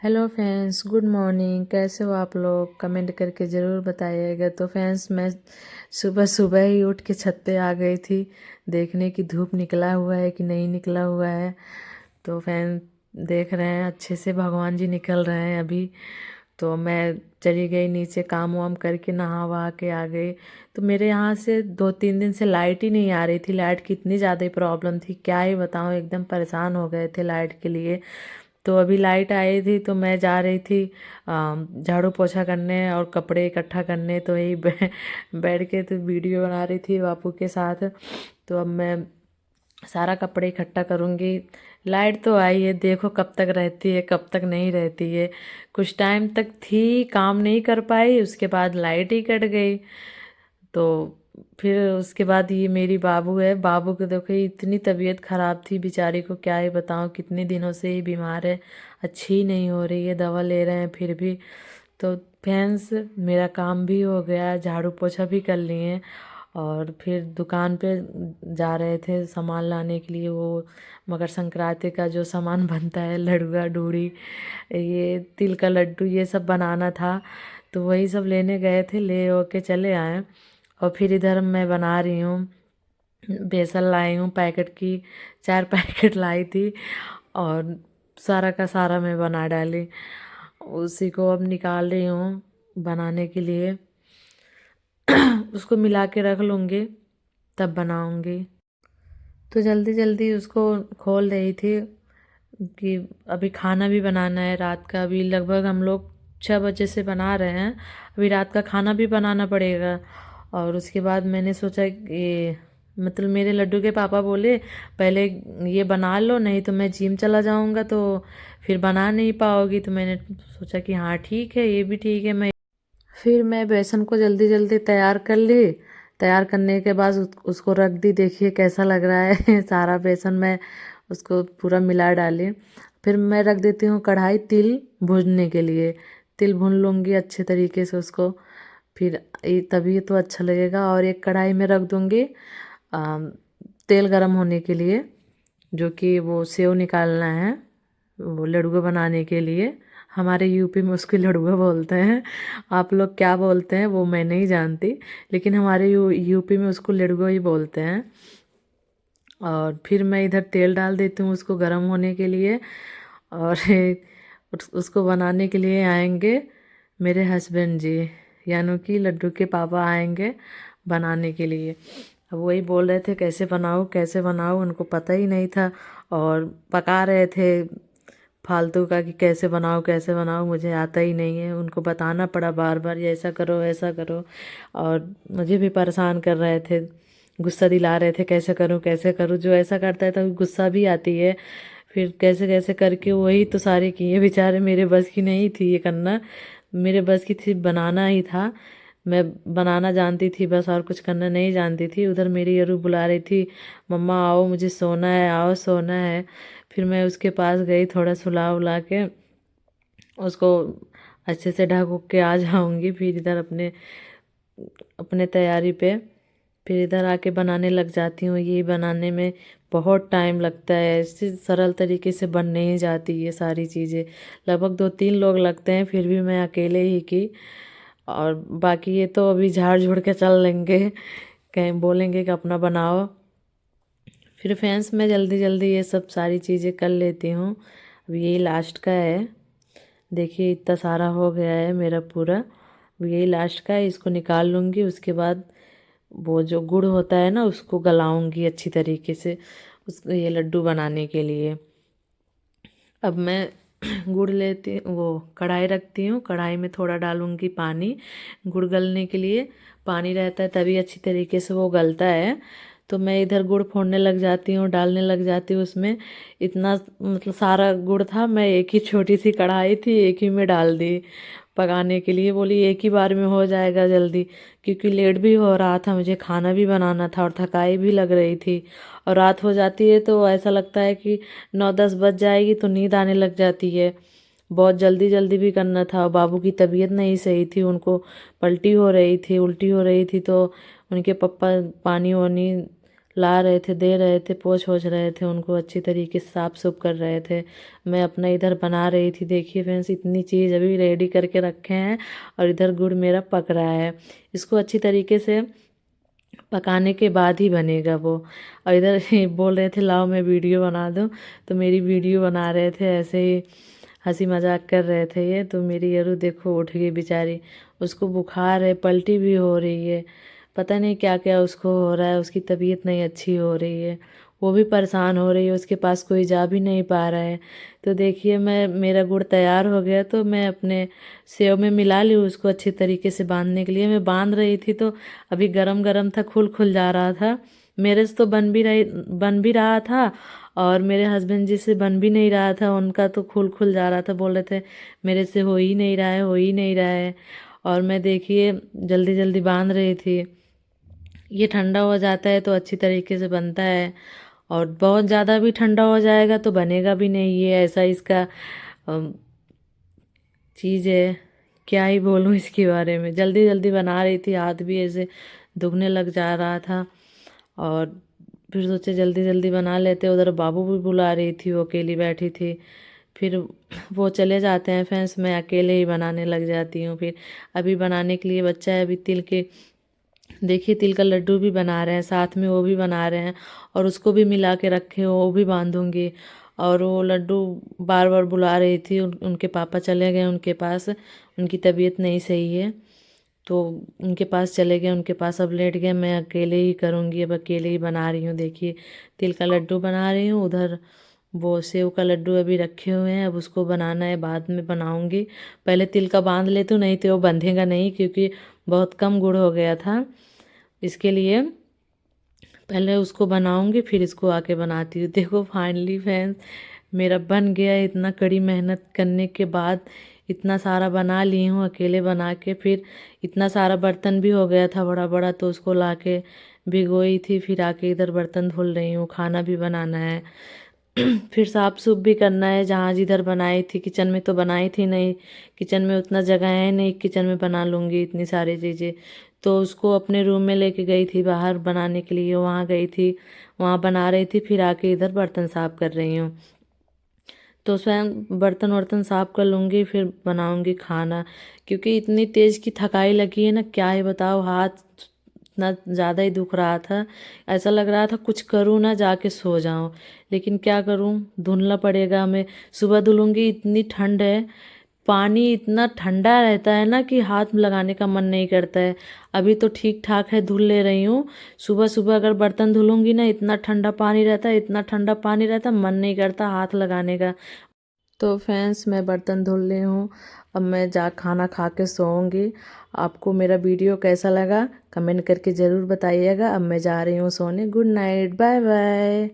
Hello friends, good morning. कैसे हो आप लोग? कमेंट करके ज़रूर बताइएगा। तो फ्रेंड्स, मैं सुबह सुबह ही उठ के छत पे आ गई थी देखने की धूप निकला हुआ है कि नहीं निकला हुआ है। तो फ्रेंड देख रहे हैं अच्छे से भगवान जी निकल रहे हैं अभी। तो मैं चली गई नीचे, काम वाम करके नहा वहा के आ गई। तो मेरे यहाँ से 2-3 दिन से लाइट ही नहीं आ रही थी। लाइट की इतनी ज़्यादा प्रॉब्लम थी, क्या ही बताऊँ, एकदम परेशान हो गए थे लाइट के लिए। तो अभी लाइट आई थी तो मैं जा रही थी झाड़ू पोछा करने और कपड़े इकट्ठा करने। तो यही बैठ के तो वीडियो बना रही थी बापू के साथ। तो अब मैं सारा कपड़े इकट्ठा करूँगी। लाइट तो आई है, देखो कब तक रहती है कब तक नहीं रहती है। कुछ टाइम तक थी, काम नहीं कर पाई, उसके बाद लाइट ही कट गई। तो फिर उसके बाद ये मेरी बाबू है, बाबू को देखो इतनी तबीयत ख़राब थी बेचारी को, क्या ही बताऊँ, कितने दिनों से ही बीमार है, अच्छी ही नहीं हो रही है, दवा ले रहे हैं फिर भी। तो फ्रेंड्स, मेरा काम भी हो गया, झाड़ू पोछा भी कर लिए और फिर दुकान पे जा रहे थे सामान लाने के लिए। वो मकर संक्रांति का जो सामान बनता है, लड़ुआ डूरी, ये तिल का लड्डू, ये सब बनाना था। तो वही सब लेने गए थे, ले होके चले आए। और फिर इधर मैं बना रही हूँ, बेसन लाई हूँ पैकेट की, 4 पैकेट लाई थी और सारा का सारा मैं बना डाली। उसी को अब निकाल रही हूँ बनाने के लिए। उसको मिला के रख लूँगी, तब बनाऊँगी। तो जल्दी जल्दी उसको खोल रही थी कि अभी खाना भी बनाना है रात का। अभी लगभग हम लोग 6 बजे से बना रहे हैं, अभी रात का खाना भी बनाना पड़ेगा। और उसके बाद मैंने सोचा कि मतलब मेरे लड्डू के पापा बोले पहले ये बना लो, नहीं तो मैं जिम चला जाऊंगा तो फिर बना नहीं पाओगी। तो मैंने सोचा कि हाँ ठीक है, ये भी ठीक है। फिर मैं बेसन को जल्दी जल्दी तैयार कर ली। तैयार करने के बाद उसको रख दी, देखिए कैसा लग रहा है। सारा बेसन मैं उसको पूरा मिला डाली। फिर मैं रख देती हूँ कढ़ाई तिल भूनने के लिए। तिल भून लूँगी अच्छे तरीके से उसको, फिर तभी तो अच्छा लगेगा। और एक कढ़ाई में रख दूँगी तेल गरम होने के लिए, जो कि वो सेव निकालना है वो लड़ुआ बनाने के लिए। हमारे यूपी में उसको लड़ुआ बोलते हैं, आप लोग क्या बोलते हैं वो मैं नहीं जानती, लेकिन हमारे यूपी में उसको लड़ुआ ही बोलते हैं। और फिर मैं इधर तेल डाल देती हूँ उसको गर्म होने के लिए। और उसको बनाने के लिए आएंगे मेरे हस्बैंड जी, यानी कि लड्डू के पापा आएंगे बनाने के लिए। अब वही बोल रहे थे कैसे बनाऊँ कैसे बनाऊँ, उनको पता ही नहीं था और पका रहे थे फालतू का कि कैसे बनाऊँ, मुझे आता ही नहीं है। उनको बताना पड़ा बार बार, ये ऐसा करो ऐसा करो। और मुझे भी परेशान कर रहे थे, गुस्सा दिला रहे थे कैसे करूँ। जो ऐसा करता है तो गुस्सा भी आती है। फिर कैसे कैसे करके वही तो सारे किए, बेचारे मेरे बस की नहीं थी ये करना, मेरे बस की थी बनाना ही था। मैं बनाना जानती थी बस, और कुछ करना नहीं जानती थी। उधर मेरी अरू बुला रही थी, मम्मा आओ मुझे सोना है, आओ सोना है। फिर मैं उसके पास गई, थोड़ा सुला उला के उसको अच्छे से ढक उक के आ जाऊंगी। फिर इधर अपने अपने तैयारी पे फिर इधर आके बनाने लग जाती हूँ। ये बनाने में बहुत टाइम लगता है, ऐसे सरल तरीके से बन नहीं जाती ये सारी चीज़ें। लगभग 2-3 लोग लगते हैं, फिर भी मैं अकेले ही की। और बाकी ये तो अभी झाड़ झुड़ के चल लेंगे, कहीं बोलेंगे कि अपना बनाओ। फिर फ्रेंड्स मैं जल्दी जल्दी ये सब सारी चीज़ें कर लेती हूँ। अब यही लास्ट का है, देखिए इतना सारा हो गया है मेरा पूरा। अब यही लास्ट का है, इसको निकाल लूँगी। उसके बाद वो जो गुड़ होता है ना, उसको गलाऊंगी अच्छी तरीके से उसको, ये लड्डू बनाने के लिए। अब मैं गुड़ लेती, वो कढ़ाई रखती हूँ, कढ़ाई में थोड़ा डालूंगी पानी गुड़ गलने के लिए। पानी रहता है तभी अच्छी तरीके से वो गलता है। तो मैं इधर गुड़ फोड़ने लग जाती हूँ, डालने लग जाती हूँ उसमें। इतना मतलब सारा गुड़ था, मैं एक ही छोटी सी कढ़ाई थी, एक ही में डाल दी पकाने के लिए। बोली एक ही बार में हो जाएगा जल्दी, क्योंकि लेट भी हो रहा था, मुझे खाना भी बनाना था और थकाई भी लग रही थी। और रात हो जाती है तो ऐसा लगता है कि 9-10 बज जाएगी तो नींद आने लग जाती है। बहुत जल्दी जल्दी भी करना था। बाबू की तबीयत नहीं सही थी, उनको पलटी हो रही थी, उल्टी हो रही थी। तो उनके पापा पानी वानी ला रहे थे, दे रहे थे, पोंछ ओछ रहे थे, उनको अच्छी तरीके से साफ सुफ कर रहे थे। मैं अपना इधर बना रही थी। देखिए फ्रेंड्स, इतनी चीज़ अभी रेडी करके रखे हैं और इधर गुड़ मेरा पक रहा है। इसको अच्छी तरीके से पकाने के बाद ही बनेगा वो। और इधर बोल रहे थे लाओ मैं वीडियो बना दूं, तो मेरी वीडियो बना रहे थे, ऐसे ही हंसी मजाक कर रहे थे ये। तो मेरी यरू देखो उठ गई बेचारी, उसको बुखार है, पलटी भी हो रही है, पता नहीं क्या क्या उसको हो रहा है, उसकी तबीयत नहीं अच्छी हो रही है, वो भी परेशान हो रही है, उसके पास कोई जा भी नहीं पा रहा है। तो देखिए मेरा गुड़ तैयार हो गया, तो मैं अपने सेव में मिला ली उसको अच्छी तरीके से बांधने के लिए। मैं बांध रही थी तो अभी गरम गरम था, खुल खुल जा रहा था। मेरे से तो बन भी रहा था और मेरे हस्बैंड जी से बन भी नहीं रहा था, उनका तो खुल खुल जा रहा था। बोल रहे थे मेरे से हो ही नहीं रहा है, हो ही नहीं रहा है। और मैं देखिए जल्दी जल्दी बांध रही थी। ये ठंडा हो जाता है तो अच्छी तरीके से बनता है, और बहुत ज़्यादा भी ठंडा हो जाएगा तो बनेगा भी नहीं। ये ऐसा इसका चीज़ है, क्या ही बोलूँ इसके बारे में। जल्दी जल्दी बना रही थी, हाथ भी ऐसे दुखने लग जा रहा था, और फिर सोचे जल्दी जल्दी बना लेते। उधर बाबू भी बुला रही थी, वो अकेली बैठी थी। फिर वो चले जाते हैं फ्रेंड्स, मैं अकेले ही बनाने लग जाती हूँ। फिर अभी बनाने के लिए बच्चा है, अभी तिल के देखिए तिल का लड्डू भी बना रहे हैं, साथ में वो भी बना रहे हैं, और उसको भी मिला के रखे हो, वो भी बांधूंगी। और वो लड्डू बार बार बुला रही थी, उनके पापा चले गए उनके पास, उनकी तबीयत नहीं सही है, तो उनके पास चले गए, उनके पास अब लेट गए। मैं अकेले ही करूँगी, अब अकेले ही बना रही हूँ। देखिए तिल का लड्डू बना रही हूँ, उधर वो सेव का लड्डू अभी रखे हुए हैं, अब उसको बनाना है, बाद में बनाऊंगी। पहले तिल का बांध लेती हूँ, नहीं तो वो बंधेगा नहीं, क्योंकि बहुत कम गुड़ हो गया था। इसके लिए पहले उसको बनाऊंगी, फिर इसको आके बनाती हूँ। देखो फाइनली फ्रेंड्स मेरा बन गया। इतना कड़ी मेहनत करने के बाद इतना सारा बना ली हूँ अकेले बना के। फिर इतना सारा बर्तन भी हो गया था बड़ा बड़ा, तो उसको लाके भिगोई थी, फिर आके इधर बर्तन धुल रही हूँ, खाना भी बनाना है। फिर साफ सुफ भी करना है, जहाँ जिधर बनाई थी। किचन में तो बनाई थी नहीं, किचन में उतना जगह है नहीं, किचन में बना लूँगी इतनी सारी चीज़ें। तो उसको अपने रूम में लेके गई थी बाहर बनाने के लिए, वहाँ गई थी, वहाँ बना रही थी, फिर आके इधर बर्तन साफ कर रही हूँ। तो स्वयं बर्तन वर्तन साफ कर लूँगी, फिर बनाऊँगी खाना। क्योंकि इतनी तेज़ की थकाई लगी है ना, क्या ही बताओ, हाथ इतना ज़्यादा ही दुख रहा था। ऐसा लग रहा था कुछ करूँ ना, जाके सो जाऊँ, लेकिन क्या करूँ, धुलना पड़ेगा। मैं सुबह धुलूँगी, इतनी ठंड है, पानी इतना ठंडा रहता है ना कि हाथ में लगाने का मन नहीं करता है। अभी तो ठीक ठाक है, धुल ले रही हूँ। सुबह सुबह अगर बर्तन धुलूंगी ना, इतना ठंडा पानी रहता है, इतना ठंडा पानी रहता है, मन नहीं करता हाथ लगाने का। तो फ्रेंड्स मैं बर्तन धुल ली हूँ, अब मैं जा खाना खा के सोऊंगी। आपको मेरा वीडियो कैसा लगा कमेंट करके ज़रूर बताइएगा। अब मैं जा रही हूँ सोने। Good night, bye bye.